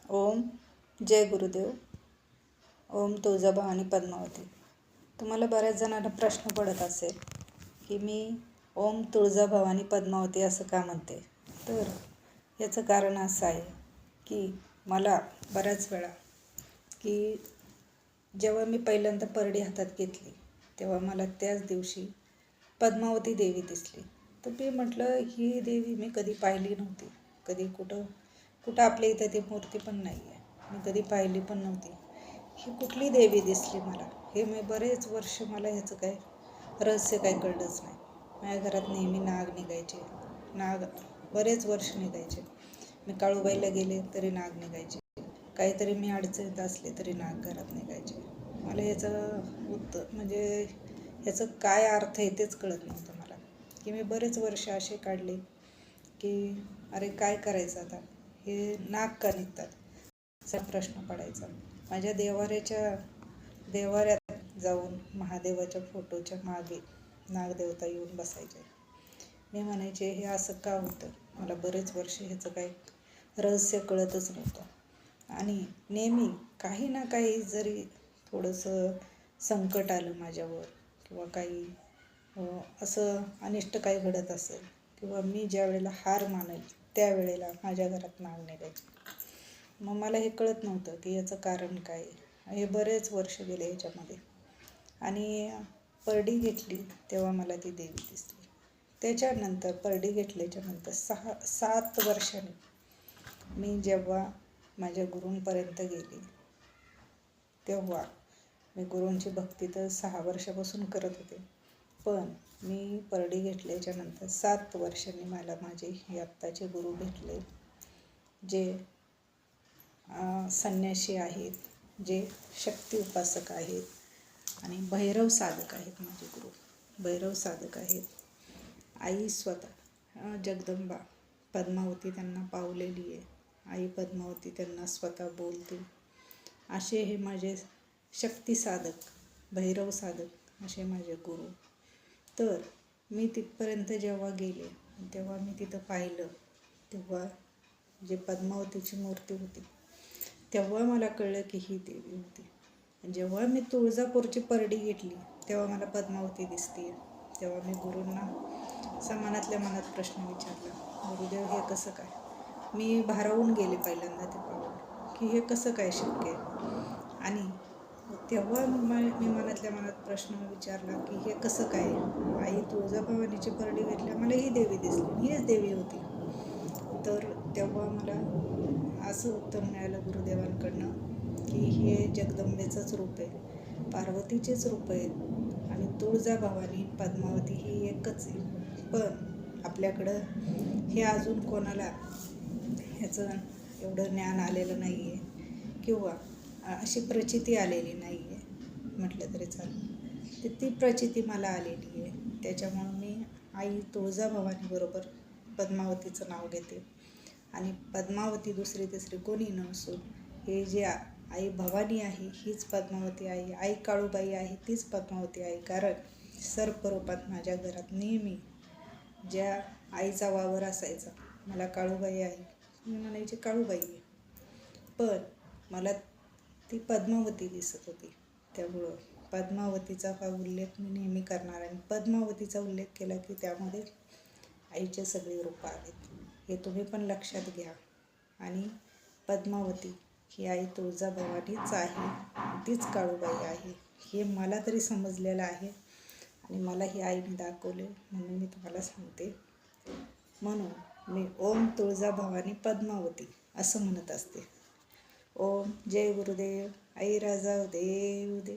ओम जय गुरुदेव. ओम तुळजाभवानी पद्मावती. तुम्हाला बऱ्याच जणांना प्रश्न पडत असेल की मी ओम तुळजाभवानी पद्मावती असं का म्हणते. तर याचं कारण असं आहे की मला बऱ्याच वेळा की जेव्हा मी पहिल्यांदा परडी हातात घेतली तेव्हा मला त्याच दिवशी पद्मावती देवी दिसली. तर मी म्हटलं ही देवी मी कधी पाहिली नव्हती. कधी कुठं आपल्या इथं ती मूर्ती पण नाही आहे, मी कधी पाहिली पण नव्हती. ही कुठली देवी दिसली मला, हे मी बरेच वर्ष मला ह्याचं काय रहस्य काही कळलंच नाही. माझ्या घरात नेहमी नाग निघायचे, नाग बरेच वर्ष निघायचे. मी काळूबाईला गेले तरी नाग निघायचे, काहीतरी मी अडचणीत असले तरी नाग घरात निघायचे. मला याचं म्हणजे ह्याचं काय अर्थ आहे तेच कळत नव्हतं मला. की मी बरेच वर्ष असे काढले की अरे काय करायचं आता, हे नाग का निघतात असा प्रश्न पडायचा. माझ्या देवाऱ्यात जाऊन महादेवाच्या फोटोच्या मागे नागदेवता येऊन बसायचे. मी म्हणायचे हे असं का होतं. मला बरेच वर्ष ह्याचं काही रहस्य कळतच नव्हतं. आणि नेहमी काही ना काही जरी थोडंसं संकट आलं माझ्यावर किंवा काही असं अनिष्ट काही घडत असेल किंवा मी ज्या वेळेला हार मानेल त्यावेळेला माझ्या घरात नाग निघायचे. मग मला हे कळत नव्हतं की याचं कारण काय. हे बरेच वर्ष गेले याच्यामध्ये. आणि परडी घेतली तेव्हा मला ती देवी दिसली. त्याच्यानंतर परडी घेतल्याच्यानंतर 7 वर्षांनी मी जेव्हा माझ्या गुरूंपर्यंत गेले तेव्हा मी गुरूंची भक्ती तर 6 वर्षापासून करत होते. पण मी परडी घेतल्याच्यानंतर 7 वर्षांनी मला माझे हे आत्ताचे गुरु भेटले, जे संन्यासी आहेत, जे शक्ती उपासक आहेत आणि भैरव साधक आहेत. माझे गुरु भैरव साधक आहेत. आई स्वतः जगदंबा पद्मावती त्यांना पावलेली आहे. आई पद्मावती त्यांना स्वतः बोलते. असे हे माझे शक्ती साधक, भैरव साधक असे माझे गुरु. तर मी तिथपर्यंत जेव्हा गेले तेव्हा मी तिथं पाहिलं तेव्हा जे पद्मावतीची मूर्ती होती तेव्हा मला कळलं की ही देवी होती. जेव्हा मी तुळजापूरची परडी घेतली तेव्हा मला पद्मावती दिसते. तेव्हा मी गुरूंना मनातल्या मनात प्रश्न विचारला, गुरुदेव हे कसं काय. मी भारावून गेले पहिल्यांदा ते पाहून की हे कसं काय शक्य आहे. आणि तेव्हा मी मनातल्या मनात प्रश्न विचारला की हे कसं काय. आई तुळजाभवानीची परडी घेतल्या मला ही देवी दिसली, हीच देवी होती. तर तेव्हा मला असं उत्तर मिळालं गुरुदेवांकडनं की हे जगदंबेचंच रूप आहे, पार्वतीचेच रूप आहेत आणि तुळजाभवानी पद्मावती ही एकच आहे. पण आपल्याकडं हे अजून कोणाला ह्याचं एवढं ज्ञान आलेलं नाही आहे किंवा अशी प्रचिती आलेली नाही आहे म्हटलं तरी चालेल. तर ती प्रचिती मला आलेली आहे. त्याच्यामुळं मी आई तुळजाभवानीबरोबर पद्मावतीचं नाव घेते. आणि पद्मावती दुसरी तिसरी कोणी नसून हे जे आई भवानी आहे हीच पद्मावती आहे. आई काळूबाई आहे तीच पद्मावती आहे. कारण सर्परूपात माझ्या घरात नेहमी ज्या आईचा वावर असायचा, मला काळूबाई आहे मी म्हणायची काळूबाई आहे, पण मला ती पद्मावती दिसत होती. त्यामुळं पद्मावतीचा हा उल्लेख मी नेहमी करणार. आणि पद्मावतीचा उल्लेख केला की त्यामध्ये आईचे सगळे रूपं आहेत हे तुम्ही पण लक्षात घ्या. आणि पद्मावती ही आई तुळजाभवानीच आहे, तीच काळूबाई आहे हे मला तरी समजलेलं आहे. आणि मला ही आईने दाखवले म्हणून मी तुम्हाला सांगते. म्हणून मी ओम तुळजाभवानी पद्मावती असं म्हणत असते. ओम जय गुरुदेव. आई राजा देव दे.